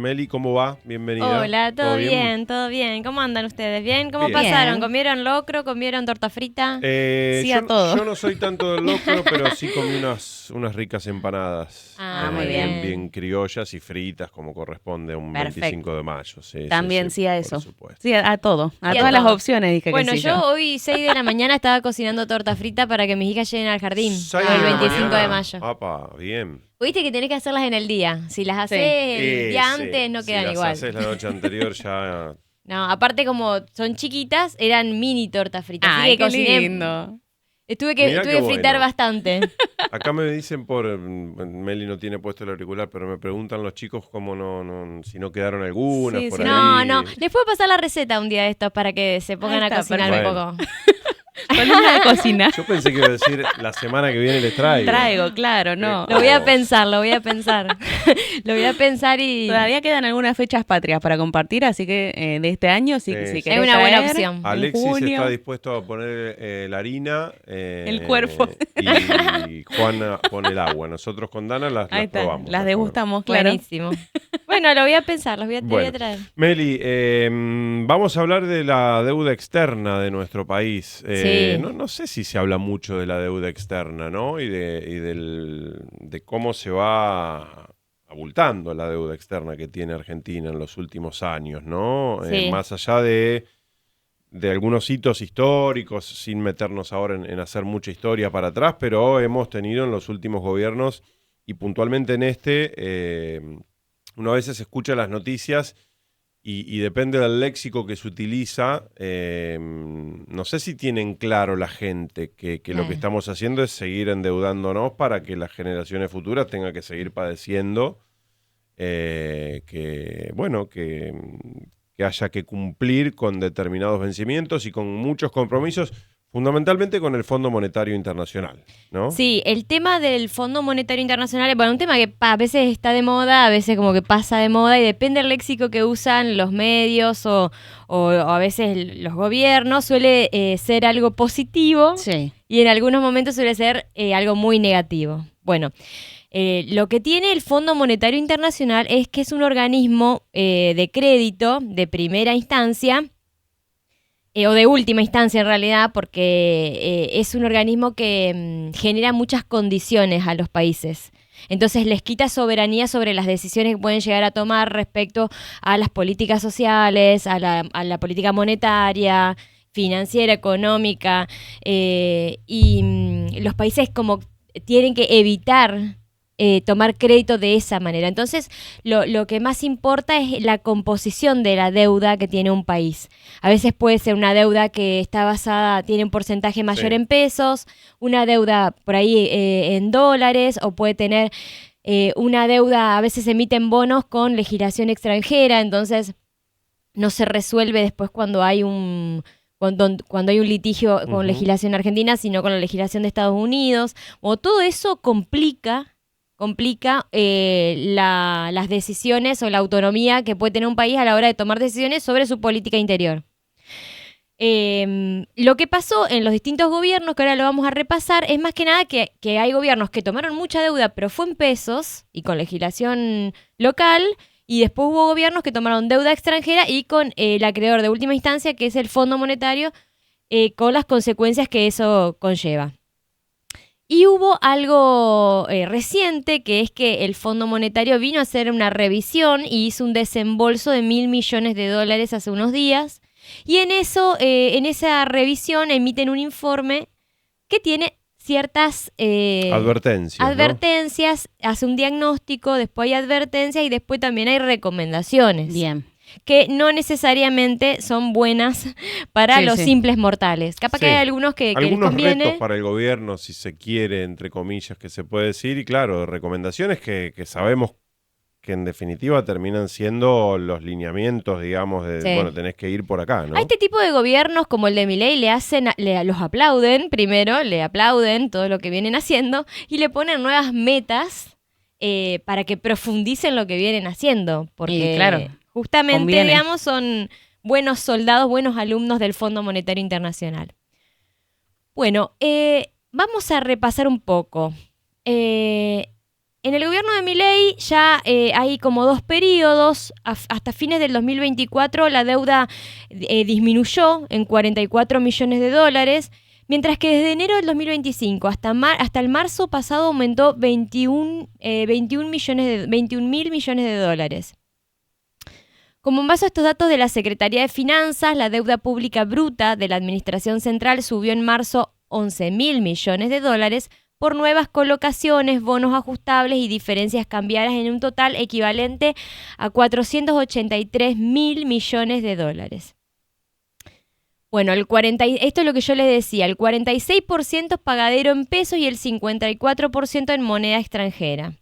Meli, ¿cómo va? Bienvenida. Hola, todo bien, todo bien. ¿Cómo andan ustedes? ¿Bien? ¿Cómo Bien. pasaron? ¿Comieron locro? ¿Comieron torta frita? Sí, a todo. Yo no soy tanto del locro, pero sí comí unas ricas empanadas. Muy bien. Bien criollas y fritas, como corresponde a un Perfecto. 25 de mayo. Sí, También sí a por eso. supuesto. Sí, a todo. A Sí, a todas las todo. opciones dije Bueno, que sí. yo hoy 6 de la mañana estaba cocinando torta frita para que mis hijas lleguen al jardín Seis el de la 25 de mañana. mayo. Apa, bien. Viste que tenés que hacerlas en el día. Si las haces el día antes no quedan si igual. las haces la noche anterior ya... No, aparte como son chiquitas, eran mini tortas fritas. Así Ay, que qué cociné. lindo. Tuve Mirá que qué fritar bueno. bastante. Acá me dicen Meli no tiene puesto el auricular, pero me preguntan los chicos cómo si no quedaron algunas Sí, por sí. ahí. No, les puedo pasar la receta un día de estos para que se pongan Ahí a está, cocinar un perfecto. poco. Columna de cocina. Yo pensé que iba a decir la semana que viene les traigo. Traigo, claro, no. Lo voy a pensar, lo voy a pensar. Lo voy a pensar y Todavía quedan algunas fechas patrias para compartir, así que de este año, Sí, si sí. querés Es una buena traer, opción. en Alexis junio. está dispuesto a poner la harina. El cuerpo. Y Juana pone el agua. Nosotros con Dana las Ahí está, probamos. las degustamos, claro. Buenísimo. Bueno, lo voy a pensar, te voy a Bueno, traer. Meli, vamos a hablar de la deuda externa de nuestro país. Sí. No sé si se habla mucho de la deuda externa, ¿no? Y de cómo se va abultando la deuda externa que tiene Argentina en los últimos años, ¿no? Sí. Más allá de algunos hitos históricos, sin meternos ahora en hacer mucha historia para atrás, pero hemos tenido en los últimos gobiernos, y puntualmente en uno a veces escucha las noticias y depende del léxico que se utiliza, no sé si tienen claro la gente que lo que estamos haciendo es seguir endeudándonos para que las generaciones futuras tengan que seguir padeciendo, que haya que cumplir con determinados vencimientos y con muchos compromisos, fundamentalmente con el Fondo Monetario Internacional, ¿no? Sí, el tema del Fondo Monetario Internacional, bueno, un tema que a veces está de moda, a veces como que pasa de moda y depende del léxico que usan los medios o a veces los gobiernos, suele ser algo positivo Sí. y en algunos momentos suele ser algo muy negativo. Bueno, lo que tiene el Fondo Monetario Internacional es que es un organismo de crédito de primera instancia, o de última instancia en realidad, porque es un organismo que genera muchas condiciones a los países. Entonces les quita soberanía sobre las decisiones que pueden llegar a tomar respecto a las políticas sociales, a la política monetaria, financiera, económica, y los países como tienen que evitar tomar crédito de esa manera. Entonces, lo que más importa es la composición de la deuda que tiene un país. A veces puede ser una deuda que está basada, tiene un porcentaje mayor en pesos, una deuda por ahí en dólares, o puede tener una deuda, a veces emiten bonos con legislación extranjera, entonces no se resuelve después cuando hay cuando hay un litigio con legislación argentina, sino con la legislación de Estados Unidos. O todo eso complica las decisiones o la autonomía que puede tener un país a la hora de tomar decisiones sobre su política interior. Lo que pasó en los distintos gobiernos, que ahora lo vamos a repasar, es más que nada que hay gobiernos que tomaron mucha deuda, pero fue en pesos y con legislación local, y después hubo gobiernos que tomaron deuda extranjera y con el acreedor de última instancia, que es el Fondo Monetario, con las consecuencias que eso conlleva. Y hubo algo reciente, que es que el Fondo Monetario vino a hacer una revisión y hizo un desembolso de $1.000 millones hace unos días. Y en esa revisión emiten un informe que tiene ciertas advertencias, ¿no? Hace un diagnóstico, después hay advertencias y después también hay recomendaciones. Bien. Que no necesariamente son buenas para los simples mortales. Capaz que hay algunos que les conviene. Retos para el gobierno, si se quiere, entre comillas, que se puede decir. Y claro, recomendaciones que sabemos que en definitiva terminan siendo los lineamientos, digamos, bueno, tenés que ir por acá, ¿no? A este tipo de gobiernos como el de Milei los aplauden primero, le aplauden todo lo que vienen haciendo y le ponen nuevas metas para que profundicen lo que vienen haciendo. Porque claro, justamente, conviene. digamos, son buenos soldados, buenos alumnos del Fondo Monetario Internacional. Bueno, vamos a repasar un poco. En el gobierno de Milei ya hay como 2 periodos. Hasta fines del 2024 la deuda disminuyó en 44 millones de dólares, mientras que desde enero del 2025 hasta el marzo pasado aumentó 21 mil millones de dólares. Como en base a estos datos de la Secretaría de Finanzas, la deuda pública bruta de la Administración Central subió en marzo 11 mil millones de dólares por nuevas colocaciones, bonos ajustables y diferencias cambiarias en un total equivalente a 483 mil millones de dólares. Bueno, esto es lo que yo les decía, el 46% es pagadero en pesos y el 54% en moneda extranjera.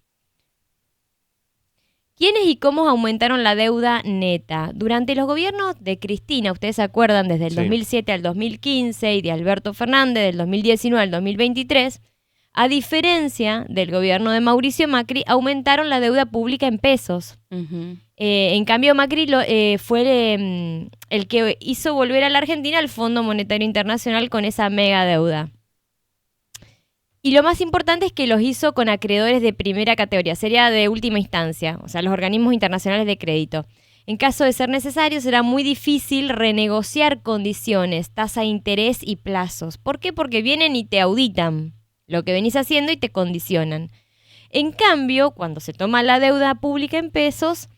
¿Quiénes y cómo aumentaron la deuda neta? Durante los gobiernos de Cristina, ustedes se acuerdan, desde el 2007 al 2015 y de Alberto Fernández del 2019 al 2023, a diferencia del gobierno de Mauricio Macri, aumentaron la deuda pública en pesos. Ujú. En cambio, Macri fue el que hizo volver a la Argentina al Fondo Monetario Internacional con esa mega deuda. Y lo más importante es que los hizo con acreedores de primera categoría, sería de última instancia, o sea, los organismos internacionales de crédito. En caso de ser necesario, será muy difícil renegociar condiciones, tasa de interés y plazos. ¿Por qué? Porque vienen y te auditan lo que venís haciendo y te condicionan. En cambio, cuando se toma la deuda pública en pesos,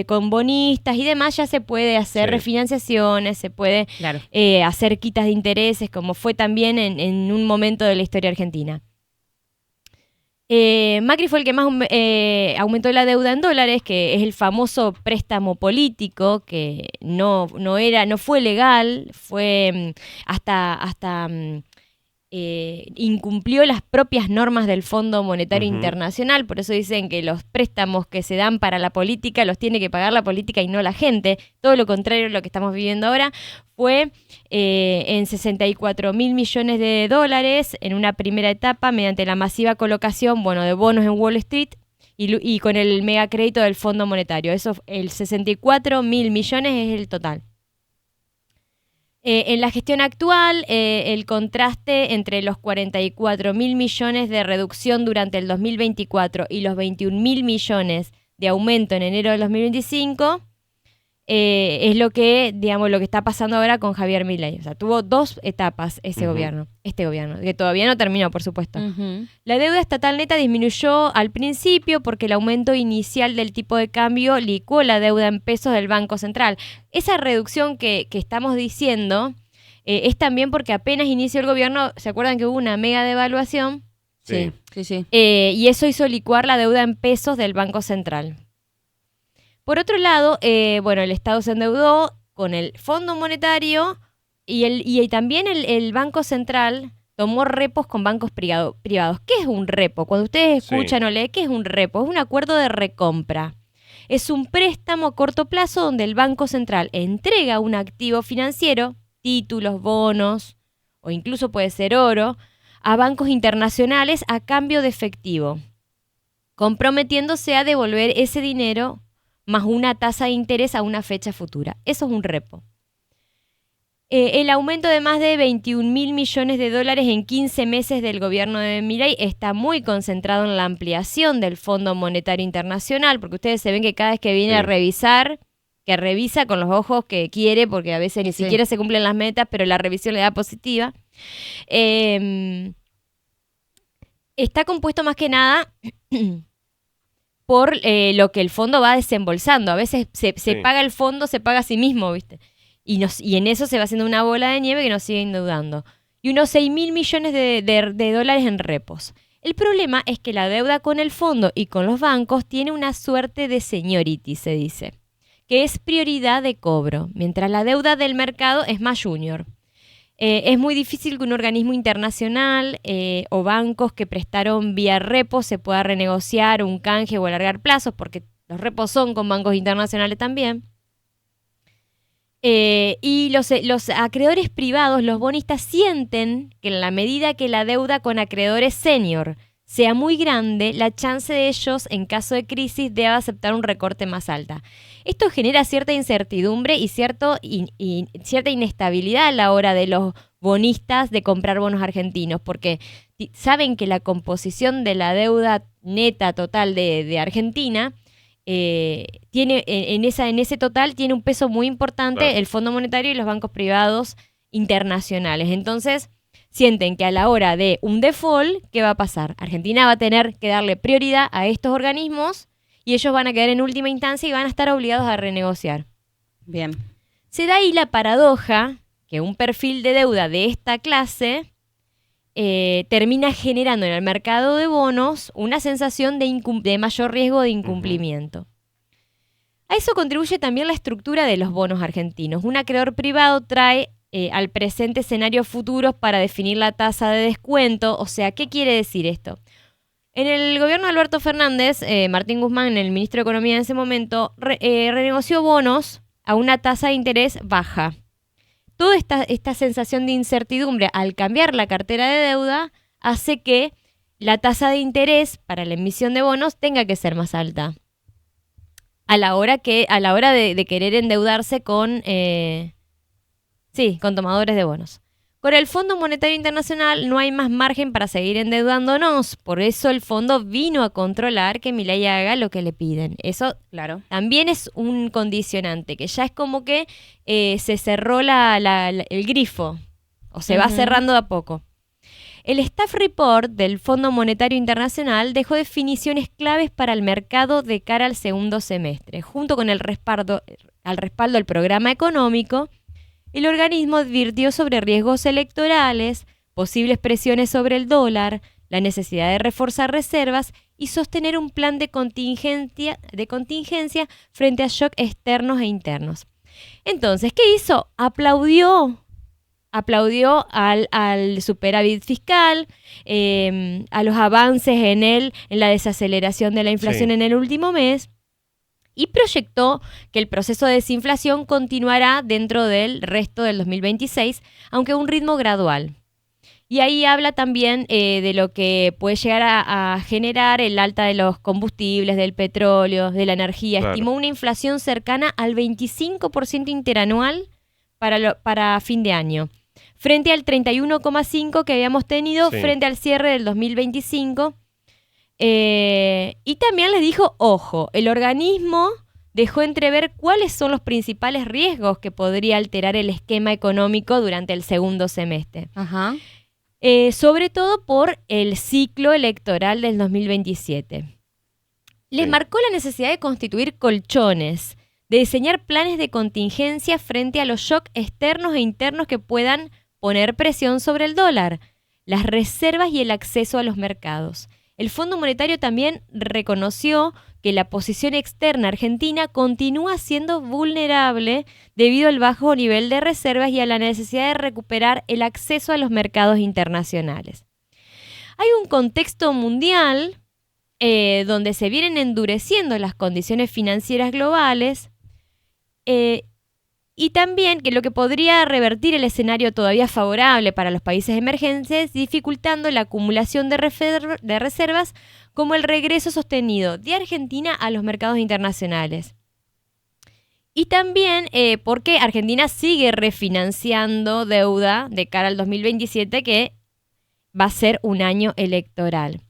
con bonistas y demás, ya se puede hacer refinanciaciones, se puede Claro. hacer quitas de intereses, como fue también en un momento de la historia argentina. Macri fue el que más aumentó la deuda en dólares, que es el famoso préstamo político, que no fue legal, fue hasta incumplió las propias normas del Fondo Monetario Internacional. Por eso dicen que los préstamos que se dan para la política los tiene que pagar la política y no la gente. Todo lo contrario a lo que estamos viviendo ahora. Fue en 64 mil millones de dólares en una primera etapa mediante la masiva colocación de bonos en Wall Street y con el megacrédito del Fondo Monetario. Eso, el 64 mil millones es el total. En la gestión actual, el contraste entre los 44 mil millones de reducción durante el 2024 y los 21 mil millones de aumento en enero del 2025 es lo que está pasando ahora con Javier Milei. O sea, tuvo 2 etapas este gobierno, que todavía no terminó, por supuesto. Ujú. La deuda estatal neta disminuyó al principio porque el aumento inicial del tipo de cambio licuó la deuda en pesos del Banco Central. Esa reducción que estamos diciendo es también porque apenas inició el gobierno, ¿se acuerdan que hubo una mega devaluación? Sí. Y eso hizo licuar la deuda en pesos del Banco Central. Por otro lado, el Estado se endeudó con el Fondo Monetario y también el Banco Central tomó repos con bancos privados. ¿Qué es un repo? Cuando ustedes escuchan o leen, ¿qué es un repo? Es un acuerdo de recompra. Es un préstamo a corto plazo donde el Banco Central entrega un activo financiero, títulos, bonos o incluso puede ser oro, a bancos internacionales a cambio de efectivo, comprometiéndose a devolver ese dinero más una tasa de interés a una fecha futura. Eso es un repo. El aumento de más de 21 mil millones de dólares en 15 meses del gobierno de Milei está muy concentrado en la ampliación del Fondo Monetario Internacional, porque ustedes se ven que cada vez que viene a revisar, que revisa con los ojos que quiere, porque a veces ni siquiera se cumplen las metas, pero la revisión le da positiva. Está compuesto más que nada por lo que el fondo va desembolsando. A veces se paga el fondo, se paga a sí mismo, ¿viste? Y en eso se va haciendo una bola de nieve que nos sigue endeudando. Y unos 6 mil millones de dólares en repos. El problema es que la deuda con el fondo y con los bancos tiene una suerte de seniority, se dice, que es prioridad de cobro, mientras la deuda del mercado es más junior. Es muy difícil que un organismo internacional o bancos que prestaron vía repo se pueda renegociar un canje o alargar plazos, porque los repos son con bancos internacionales también. Y los acreedores privados, los bonistas, sienten que en la medida que la deuda con acreedores senior sea muy grande, la chance de ellos, en caso de crisis, deba aceptar un recorte más alta. Esto genera cierta incertidumbre y cierta inestabilidad a la hora de los bonistas de comprar bonos argentinos, porque saben que la composición de la deuda neta total de Argentina, tiene en ese total tiene un peso muy importante Claro. el Fondo Monetario y los bancos privados internacionales. Entonces, sienten que a la hora de un default, ¿qué va a pasar? Argentina va a tener que darle prioridad a estos organismos y ellos van a quedar en última instancia y van a estar obligados a renegociar. Bien. Se da ahí la paradoja que un perfil de deuda de esta clase termina generando en el mercado de bonos una sensación de mayor riesgo de incumplimiento. A eso contribuye también la estructura de los bonos argentinos. Un acreedor privado trae al presente escenarios futuros para definir la tasa de descuento. O sea, ¿qué quiere decir esto? En el gobierno de Alberto Fernández, Martín Guzmán, el ministro de Economía en ese momento, renegoció bonos a una tasa de interés baja. Toda esta sensación de incertidumbre al cambiar la cartera de deuda hace que la tasa de interés para la emisión de bonos tenga que ser más alta a la hora de querer endeudarse con tomadores de bonos. Con el Fondo Monetario Internacional no hay más margen para seguir endeudándonos, por eso el fondo vino a controlar que Milei haga lo que le piden. Eso Claro. también es un condicionante, que ya es como que se cerró el grifo, o se va cerrando de a poco. El Staff Report del Fondo Monetario Internacional dejó definiciones claves para el mercado de cara al segundo semestre. Junto con el respaldo al programa económico, el organismo advirtió sobre riesgos electorales, posibles presiones sobre el dólar, la necesidad de reforzar reservas y sostener un plan de contingencia frente a shock externos e internos. Entonces, ¿qué hizo? Aplaudió al superávit fiscal, a los avances en la desaceleración de la inflación en el último mes, y proyectó que el proceso de desinflación continuará dentro del resto del 2026, aunque a un ritmo gradual. Y ahí habla también de lo que puede llegar a generar el alta de los combustibles, del petróleo, de la energía. Claro. Estimó una inflación cercana al 25% interanual para fin de año, frente al 31,5% que habíamos tenido frente al cierre del 2025. Y también les dijo, ojo, el organismo dejó entrever cuáles son los principales riesgos que podría alterar el esquema económico durante el segundo semestre. Ajá. Sobre todo por el ciclo electoral del 2027. Les marcó la necesidad de constituir colchones, de diseñar planes de contingencia frente a los shocks externos e internos que puedan poner presión sobre el dólar, las reservas y el acceso a los mercados. El Fondo Monetario también reconoció que la posición externa argentina continúa siendo vulnerable debido al bajo nivel de reservas y a la necesidad de recuperar el acceso a los mercados internacionales. Hay un contexto mundial donde se vienen endureciendo las condiciones financieras globales y también que lo que podría revertir el escenario todavía favorable para los países emergentes, dificultando la acumulación de reservas, como el regreso sostenido de Argentina a los mercados internacionales. Y también porque Argentina sigue refinanciando deuda de cara al 2027, que va a ser un año electoral.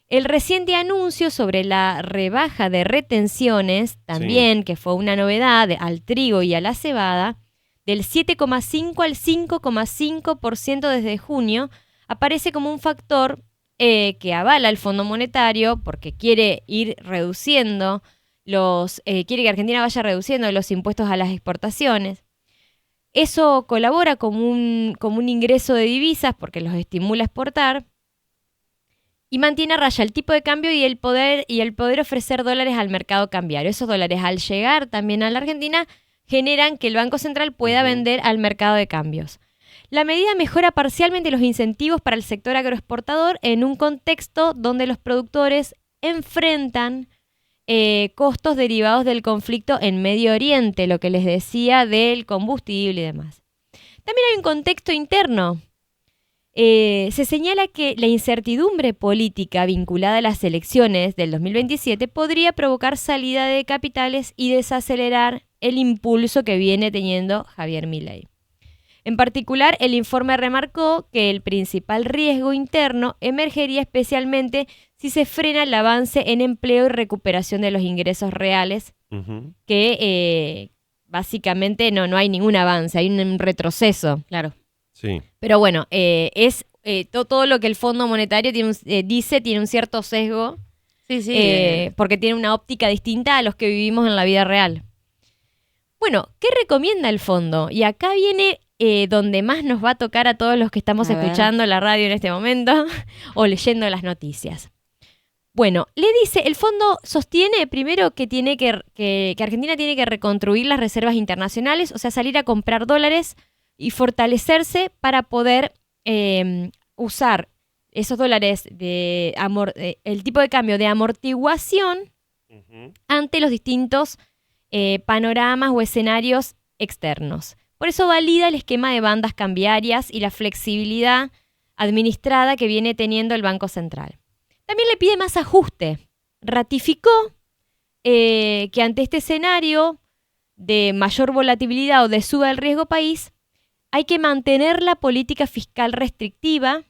El reciente anuncio sobre la rebaja de retenciones, también, que fue una novedad al trigo y a la cebada, del 7,5 al 5,5% desde junio, aparece como un factor que avala el Fondo Monetario porque quiere ir reduciendo quiere que Argentina vaya reduciendo los impuestos a las exportaciones. Eso colabora como un ingreso de divisas porque los estimula a exportar. Y mantiene a raya el tipo de cambio y el poder ofrecer dólares al mercado cambiario. Esos dólares, al llegar también a la Argentina, generan que el Banco Central pueda vender al mercado de cambios. La medida mejora parcialmente los incentivos para el sector agroexportador en un contexto donde los productores enfrentan costos derivados del conflicto en Medio Oriente, lo que les decía del combustible y demás. También hay un contexto interno. Se señala que la incertidumbre política vinculada a las elecciones del 2027 podría provocar salida de capitales y desacelerar el impulso que viene teniendo Javier Milei. En particular, el informe remarcó que el principal riesgo interno emergería especialmente si se frena el avance en empleo y recuperación de los ingresos reales, que básicamente no hay ningún avance, hay un retroceso. Claro. Sí. Pero bueno, todo lo que el Fondo Monetario dice tiene un cierto sesgo, Sí. porque tiene una óptica distinta a los que vivimos en la vida real. Bueno, ¿qué recomienda el fondo? Y acá viene donde más nos va a tocar a todos los que estamos escuchando la radio en este momento o leyendo las noticias. Bueno, le dice, el fondo sostiene primero que Argentina tiene que reconstruir las reservas internacionales, o sea, salir a comprar dólares y fortalecerse para poder usar esos dólares el tipo de cambio de amortiguación ante los distintos panoramas o escenarios externos. Por eso valida el esquema de bandas cambiarias y la flexibilidad administrada que viene teniendo el Banco Central. También le pide más ajuste. Ratificó que ante este escenario de mayor volatilidad o de suba del riesgo país, hay que mantener la política fiscal restrictiva,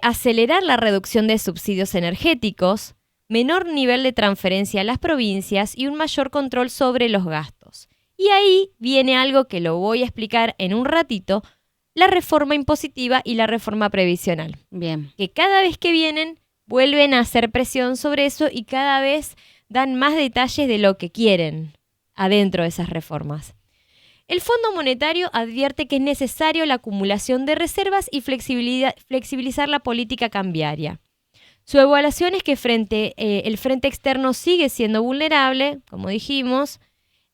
acelerar la reducción de subsidios energéticos, menor nivel de transferencia a las provincias y un mayor control sobre los gastos. Y ahí viene algo que lo voy a explicar en un ratito, la reforma impositiva y la reforma previsional. Bien. Que cada vez que vienen, vuelven a hacer presión sobre eso y cada vez dan más detalles de lo que quieren adentro de esas reformas. El Fondo Monetario advierte que es necesario la acumulación de reservas y flexibilizar la política cambiaria. Su evaluación es que el frente externo sigue siendo vulnerable, como dijimos,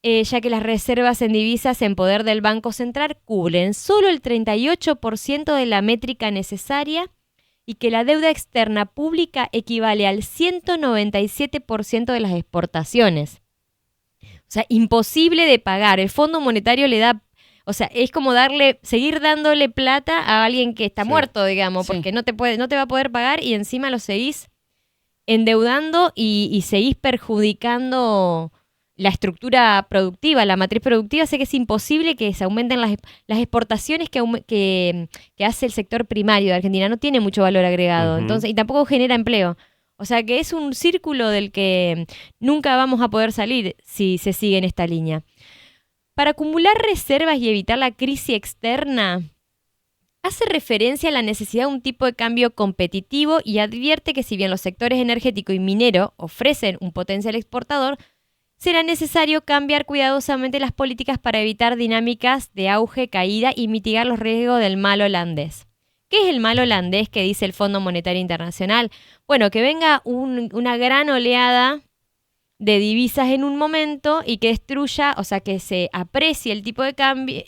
ya que las reservas en divisas en poder del Banco Central cubren solo el 38% de la métrica necesaria y que la deuda externa pública equivale al 197% de las exportaciones. O sea, imposible de pagar. El Fondo Monetario le da, o sea, es como seguir dándole plata a alguien que está muerto, digamos, porque no te va a poder pagar y encima lo seguís endeudando y seguís perjudicando la estructura productiva, la matriz productiva. Sé que es imposible que se aumenten las exportaciones que hace el sector primario de Argentina. No tiene mucho valor agregado, entonces, y tampoco genera empleo. O sea que es un círculo del que nunca vamos a poder salir si se sigue en esta línea. Para acumular reservas y evitar la crisis externa, hace referencia a la necesidad de un tipo de cambio competitivo y advierte que si bien los sectores energético y minero ofrecen un potencial exportador, será necesario cambiar cuidadosamente las políticas para evitar dinámicas de auge, caída y mitigar los riesgos del mal holandés. ¿Qué es el mal holandés que dice el Fondo Monetario Internacional? Bueno, que venga una gran oleada de divisas en un momento y que destruya, o sea, que se aprecie el tipo de cambio,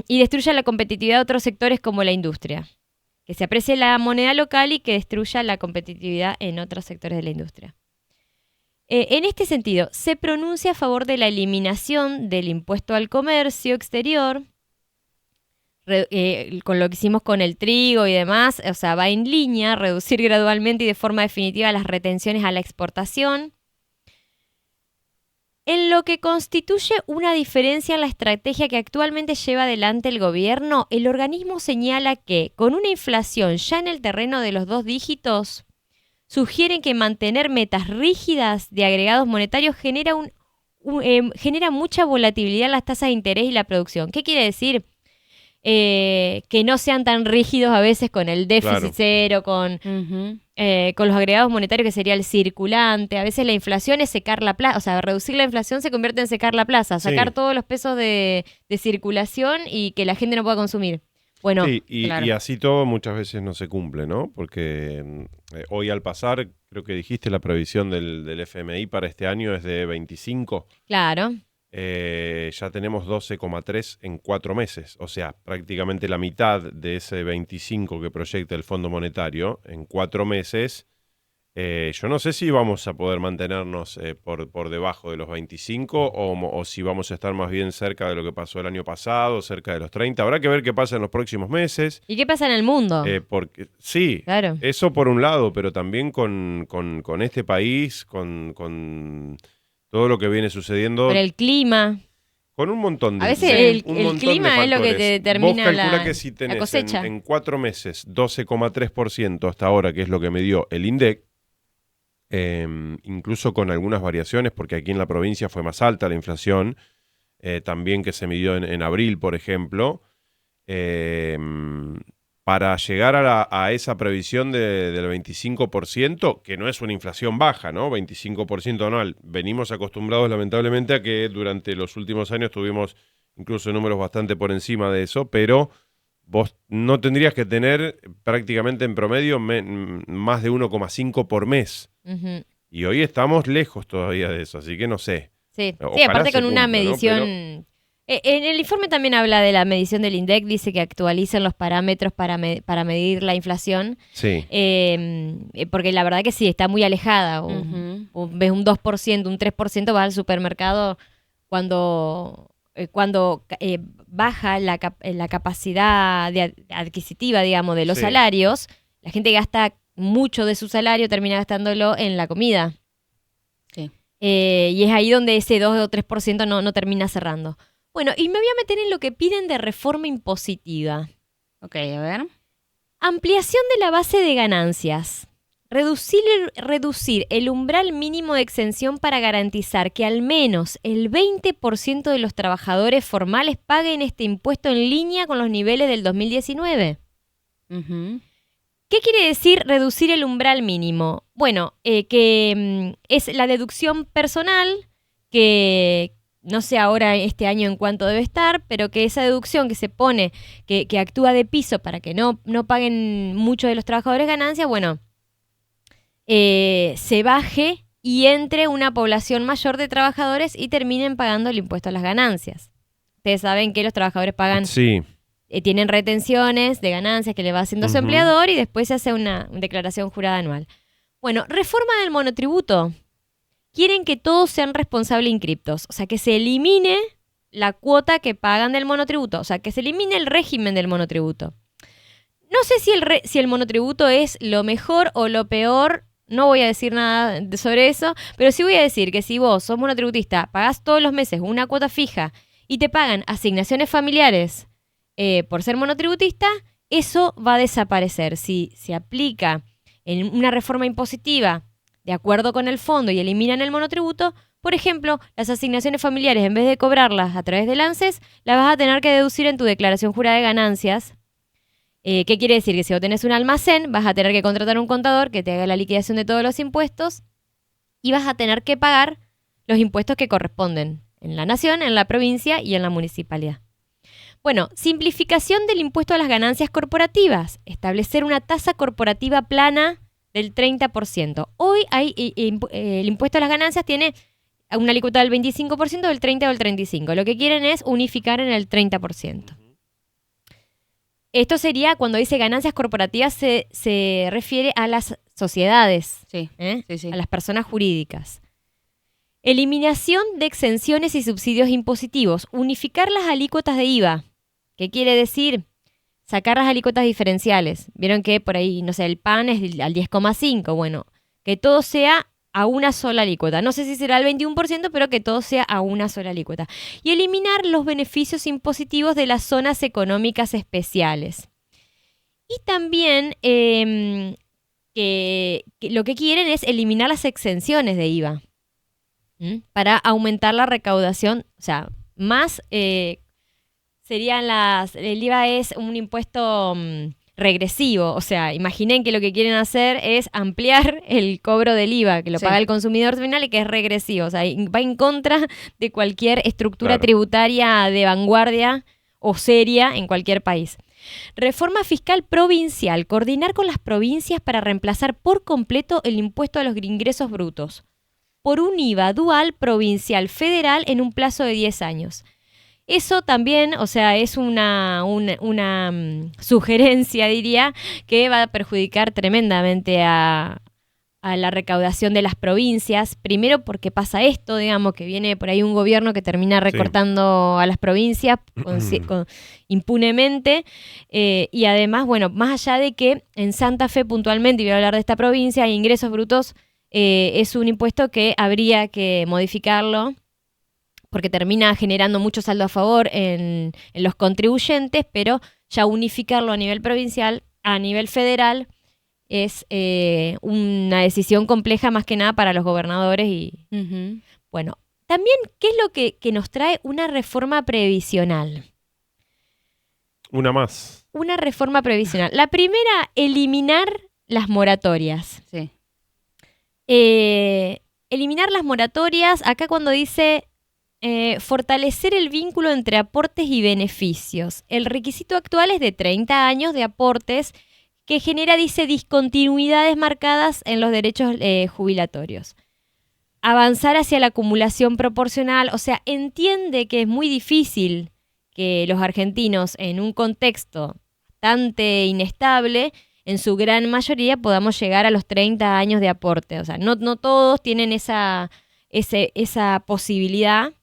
y destruya la competitividad de otros sectores como la industria. Que se aprecie la moneda local y que destruya la competitividad en otros sectores de la industria. En este sentido, se pronuncia a favor de la eliminación del impuesto al comercio exterior, con lo que hicimos con el trigo y demás, o sea, va en línea, reducir gradualmente y de forma definitiva las retenciones a la exportación. En lo que constituye una diferencia en la estrategia que actualmente lleva adelante el gobierno, el organismo señala que, con una inflación ya en el terreno de los 2 dígitos, sugieren que mantener metas rígidas de agregados monetarios genera mucha volatilidad en las tasas de interés y la producción. ¿Qué quiere decir? Que no sean tan rígidos a veces con el déficit cero, con los agregados monetarios que sería el circulante. A veces la inflación es secar la plaza, o sea, reducir la inflación se convierte en secar la plaza, sacar todos los pesos de circulación y que la gente no pueda consumir. Bueno, sí, y así todo muchas veces no se cumple, ¿no? Porque hoy al pasar, creo que dijiste, la previsión del FMI para este año es de 25. Claro. Ya tenemos 12,3 en 4 meses, o sea, prácticamente la mitad de ese 25 que proyecta el Fondo Monetario en 4 meses. Yo no sé si vamos a poder mantenernos por debajo de los 25 o si vamos a estar más bien cerca de lo que pasó el año pasado, cerca de los 30. Habrá que ver qué pasa en los próximos meses. ¿Y qué pasa en el mundo? Porque sí, claro. Eso por un lado, pero también con este país, con todo lo que viene sucediendo. Por el clima. Con un montón de A veces un el montón clima de es lo que factores. te determina Vos calculá la, que si la tenés cosecha. en 4 meses 12,3% hasta ahora, que es lo que me dio el INDEC, incluso con algunas variaciones, porque aquí en la provincia fue más alta la inflación, también que se midió en abril, por ejemplo, eh, para llegar a esa previsión del 25%, que no es una inflación baja, ¿no? 25% anual. Venimos acostumbrados lamentablemente a que durante los últimos años tuvimos incluso números bastante por encima de eso, pero vos no tendrías que tener prácticamente en promedio más de 1,5 por mes. Ujú. Y hoy estamos lejos todavía de eso, así que no sé. Sí, Ojalá aparte se con una cumpla, ¿no? medición... Pero En el informe también habla de la medición del INDEC, dice que actualicen los parámetros para medir la inflación, sí, porque la verdad que sí, está muy alejada. Ves un 2%, un 3%, vas al supermercado cuando baja la capacidad adquisitiva, digamos, de los Sí. salarios, la gente gasta mucho de su salario, termina gastándolo en la comida. Sí. Y es ahí donde ese 2 o 3% no termina cerrando. Bueno, y me voy a meter en lo que piden de reforma impositiva. Ok, a ver. Ampliación de la base de ganancias. Reducir el umbral mínimo de exención para garantizar que al menos el 20% de los trabajadores formales paguen este impuesto en línea con los niveles del 2019. Ujú. ¿Qué quiere decir reducir el umbral mínimo? Bueno, que es la deducción personal, que no sé ahora este año en cuánto debe estar, pero que esa deducción que se pone, que actúa de piso para que no paguen muchos de los trabajadores ganancias, bueno, se baje y entre una población mayor de trabajadores y terminen pagando el impuesto a las ganancias. Ustedes saben que los trabajadores pagan... sí. Tienen retenciones de ganancias que le va haciendo su Ujú. empleador y después se hace una declaración jurada anual. Bueno, reforma del monotributo. Quieren que todos sean responsables inscriptos, o sea, que se elimine la cuota que pagan del monotributo, o sea, que se elimine el régimen del monotributo. No sé si el monotributo es lo mejor o lo peor, no voy a decir nada sobre eso, pero sí voy a decir que si vos sos monotributista, pagás todos los meses una cuota fija y te pagan asignaciones familiares por ser monotributista, eso va a desaparecer. Si se aplica en una reforma impositiva de acuerdo con el fondo y eliminan el monotributo, por ejemplo, las asignaciones familiares, en vez de cobrarlas a través del ANSES, las vas a tener que deducir en tu declaración jurada de ganancias. ¿Qué quiere decir? Que si vos tenés un almacén, vas a tener que contratar un contador que te haga la liquidación de todos los impuestos y vas a tener que pagar los impuestos que corresponden en la nación, en la provincia y en la municipalidad. Bueno, simplificación del impuesto a las ganancias corporativas. Establecer una tasa corporativa plana del 30%. Hoy el impuesto a las ganancias tiene una alícuota del 25%, del 30% o del 35%. Lo que quieren es unificar en el 30%. Esto sería, cuando dice ganancias corporativas, se refiere a las sociedades, Sí, sí. a las personas jurídicas. Eliminación de exenciones y subsidios impositivos. Unificar las alícuotas de IVA. ¿Qué quiere decir? Sacar las alícuotas diferenciales. Vieron que por ahí, no sé, el pan es al 10,5. Bueno, que todo sea a una sola alícuota. No sé si será el 21%, pero que todo sea a una sola alícuota. Y eliminar los beneficios impositivos de las zonas económicas especiales. Y también que lo que quieren es eliminar las exenciones de IVA. Para aumentar la recaudación, o sea, más serían el IVA es un impuesto regresivo, o sea, imaginen que lo que quieren hacer es ampliar el cobro del IVA, que lo paga el consumidor final y que es regresivo, o sea, va en contra de cualquier estructura tributaria de vanguardia o seria en cualquier país. Reforma fiscal provincial, coordinar con las provincias para reemplazar por completo el impuesto a los ingresos brutos por un IVA dual provincial federal en un plazo de 10 años. Eso también, o sea, es una sugerencia, diría, que va a perjudicar tremendamente a la recaudación de las provincias. Primero porque pasa esto, digamos, que viene por ahí un gobierno que termina recortando a las provincias impunemente. Y además, bueno, más allá de que en Santa Fe puntualmente, y voy a hablar de esta provincia, ingresos brutos es un impuesto que habría que modificarlo, porque termina generando mucho saldo a favor en los contribuyentes, pero ya unificarlo a nivel provincial, a nivel federal, es una decisión compleja más que nada para los gobernadores. Y bueno, también, ¿qué es lo que nos trae una reforma previsional? Una más. Una reforma previsional. La primera, eliminar las moratorias. Sí. Eliminar las moratorias, acá cuando dice fortalecer el vínculo entre aportes y beneficios. El requisito actual es de 30 años de aportes que genera, dice, discontinuidades marcadas en los derechos jubilatorios. Avanzar hacia la acumulación proporcional, o sea, entiende que es muy difícil que los argentinos en un contexto bastante inestable, en su gran mayoría podamos llegar a los 30 años de aporte. O sea, no todos tienen esa posibilidad,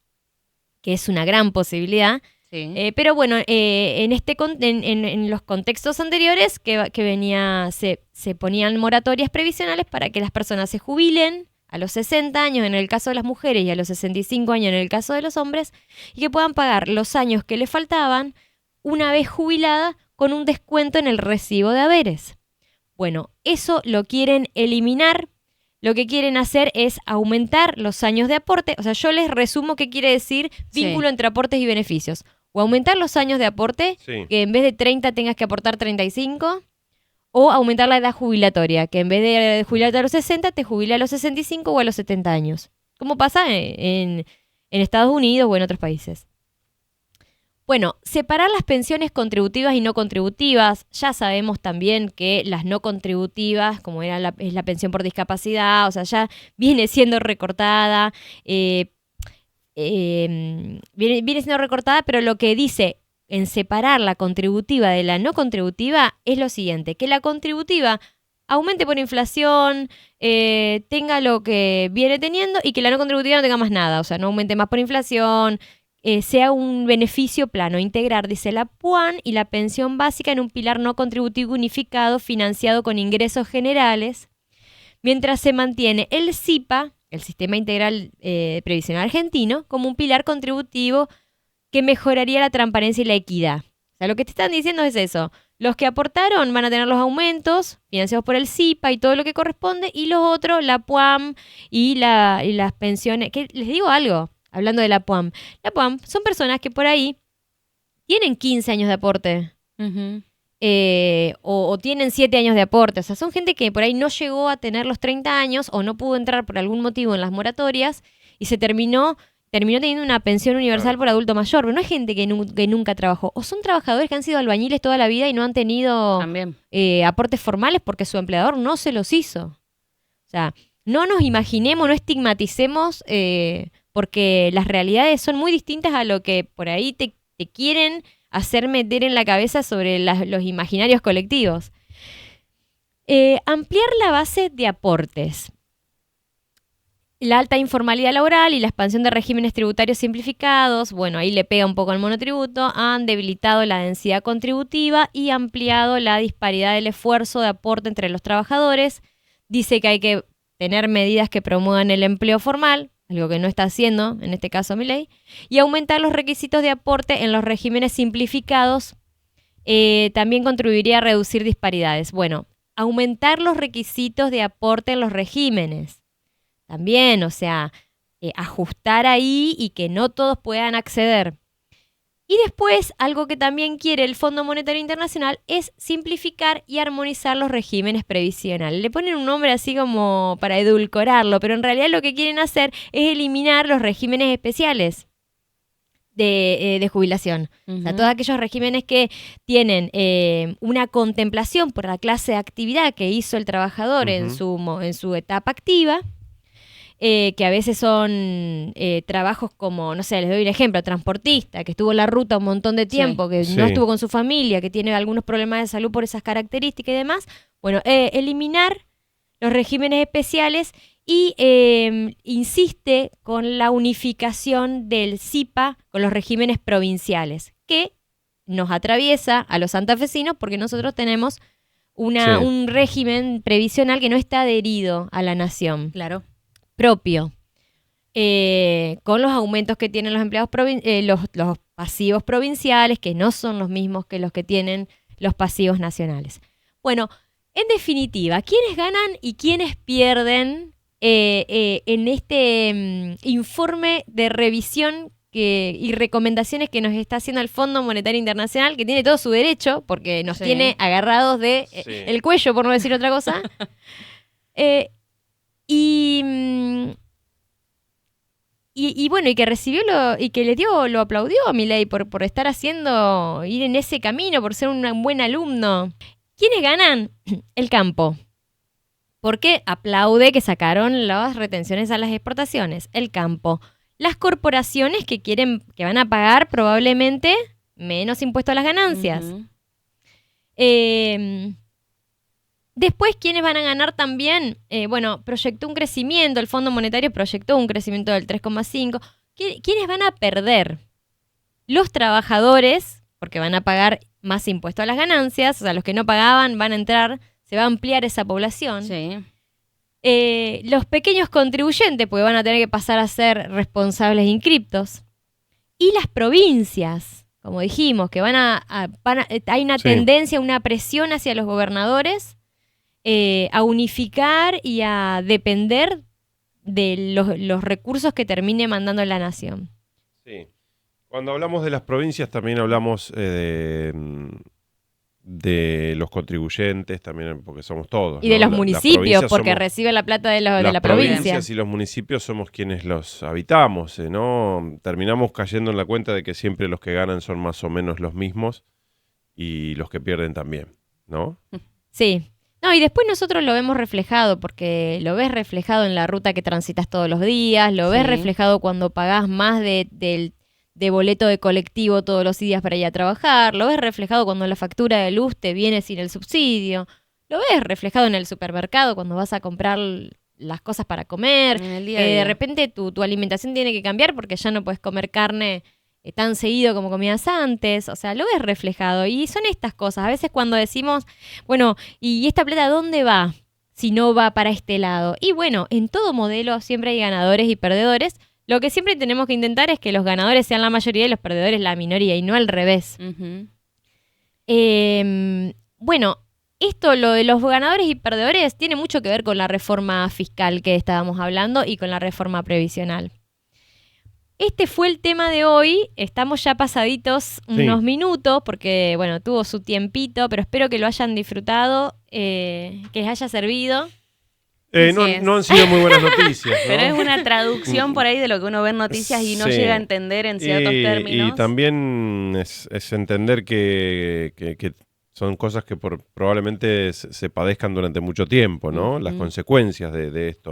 que es una gran posibilidad. Sí. Pero bueno, en los contextos anteriores se ponían moratorias previsionales para que las personas se jubilen a los 60 años en el caso de las mujeres y a los 65 años en el caso de los hombres, y que puedan pagar los años que le faltaban una vez jubilada con un descuento en el recibo de haberes. Bueno, eso lo quieren eliminar. Lo que quieren hacer es aumentar los años de aporte. O sea, yo les resumo qué quiere decir vínculo entre aportes y beneficios. O aumentar los años de aporte, que en vez de 30 tengas que aportar 35, o aumentar la edad jubilatoria, que en vez de jubilarte a los 60, te jubila a los 65 o a los 70 años. Como pasa en Estados Unidos o en otros países. Bueno, separar las pensiones contributivas y no contributivas. Ya sabemos también que las no contributivas, como es la pensión por discapacidad, o sea, ya viene siendo recortada. Viene siendo recortada, pero lo que dice en separar la contributiva de la no contributiva es lo siguiente: que la contributiva aumente por inflación, tenga lo que viene teniendo, y que la no contributiva no tenga más nada, o sea, no aumente más por inflación, sea un beneficio plano. Integrar, dice, la PUAN y la pensión básica en un pilar no contributivo unificado financiado con ingresos generales, mientras se mantiene el SIPA, el Sistema Integral Previsional Argentino, como un pilar contributivo que mejoraría la transparencia y la equidad. O sea, lo que te están diciendo es eso. Los que aportaron van a tener los aumentos financiados por el SIPA y todo lo que corresponde, y los otros, la PUAM y las pensiones. Que les digo algo, hablando de la PUAM. La PUAM son personas que por ahí tienen 15 años de aporte. O tienen 7 años de aporte. O sea, son gente que por ahí no llegó a tener los 30 años o no pudo entrar por algún motivo en las moratorias y se terminó teniendo una pensión universal por adulto mayor. Pero no es gente que nunca trabajó. O son trabajadores que han sido albañiles toda la vida y no han tenido aportes formales porque su empleador no se los hizo. O sea, no nos imaginemos, no estigmaticemos, porque las realidades son muy distintas a lo que por ahí te quieren hacer meter en la cabeza sobre los imaginarios colectivos. Ampliar la base de aportes. La alta informalidad laboral y la expansión de regímenes tributarios simplificados, bueno, ahí le pega un poco al monotributo, han debilitado la densidad contributiva y ampliado la disparidad del esfuerzo de aporte entre los trabajadores. Dice que hay que tener medidas que promuevan el empleo formal, algo que no está haciendo, en este caso Milei, y aumentar los requisitos de aporte en los regímenes simplificados también contribuiría a reducir disparidades. Bueno, aumentar los requisitos de aporte en los regímenes. También, o sea, ajustar ahí y que no todos puedan acceder. Y después, algo que también quiere el Fondo Monetario Internacional es simplificar y armonizar los regímenes previsionales. Le ponen un nombre así como para edulcorarlo, pero en realidad lo que quieren hacer es eliminar los regímenes especiales de jubilación. O sea, todos aquellos regímenes que tienen una contemplación por la clase de actividad que hizo el trabajador en su etapa activa, que a veces son trabajos como, no sé, les doy un ejemplo, transportista, que estuvo en la ruta un montón de tiempo, que no estuvo con su familia, que tiene algunos problemas de salud por esas características y demás. Bueno, eliminar los regímenes especiales y insiste con la unificación del SIPA con los regímenes provinciales, que nos atraviesa a los santafesinos porque nosotros tenemos un régimen previsional que no está adherido a la nación. Claro. Propio. con los aumentos que tienen los empleados los pasivos provinciales, que no son los mismos que los que tienen los pasivos nacionales. Bueno, en definitiva, ¿quiénes ganan y quiénes pierden en este informe de revisión y recomendaciones que nos está haciendo el Fondo Monetario Internacional, que tiene todo su derecho, porque nos tiene agarrados de el cuello, por no decir otra cosa? Y bueno, y que recibió y que lo aplaudió a Milei por estar ir en ese camino, por ser un buen alumno. ¿Quiénes ganan? El campo. Porque aplaude que sacaron las retenciones a las exportaciones. El campo. Las corporaciones que van a pagar probablemente menos impuesto a las ganancias. Después, ¿quiénes van a ganar también? Proyectó un crecimiento, el Fondo Monetario proyectó un crecimiento del 3,5%. ¿Quiénes van a perder? Los trabajadores, porque van a pagar más impuesto a las ganancias, o sea, los que no pagaban van a entrar, se va a ampliar esa población. Sí. Los pequeños contribuyentes, porque van a tener que pasar a ser responsables inscriptos. Y las provincias, como dijimos, que hay una tendencia, una presión hacia los gobernadores a unificar y a depender de los recursos que termine mandando la nación. Sí. Cuando hablamos de las provincias también hablamos de los contribuyentes, también porque somos todos. Y de ¿no? los municipios, porque somos, reciben la plata de la las provincia. provincias y los municipios somos quienes los habitamos, ¿no? Terminamos cayendo en la cuenta de que siempre los que ganan son más o menos los mismos y los que pierden también, ¿no? Sí. No, y después nosotros lo vemos reflejado, porque lo ves reflejado en la ruta que transitas todos los días, lo ves reflejado cuando pagás más de boleto de colectivo todos los días para ir a trabajar, lo ves reflejado cuando la factura de luz te viene sin el subsidio, lo ves reflejado en el supermercado cuando vas a comprar las cosas para comer, de repente tu alimentación tiene que cambiar porque ya no puedes comer carne tan seguido como comías antes, o sea, lo ves reflejado. Y son estas cosas, a veces cuando decimos, bueno, ¿y esta plata dónde va si no va para este lado? Y bueno, en todo modelo siempre hay ganadores y perdedores. Lo que siempre tenemos que intentar es que los ganadores sean la mayoría y los perdedores la minoría, y no al revés. Bueno, lo de los ganadores y perdedores tiene mucho que ver con la reforma fiscal que estábamos hablando y con la reforma previsional. Este fue el tema de hoy. Estamos ya pasaditos unos minutos porque, bueno, tuvo su tiempito, pero espero que lo hayan disfrutado, que les haya servido. No han sido muy buenas noticias, ¿no? Pero es una traducción por ahí de lo que uno ve en noticias y no llega a entender en ciertos términos. Y también es entender que son cosas que probablemente se padezcan durante mucho tiempo, ¿no? Las consecuencias de esto.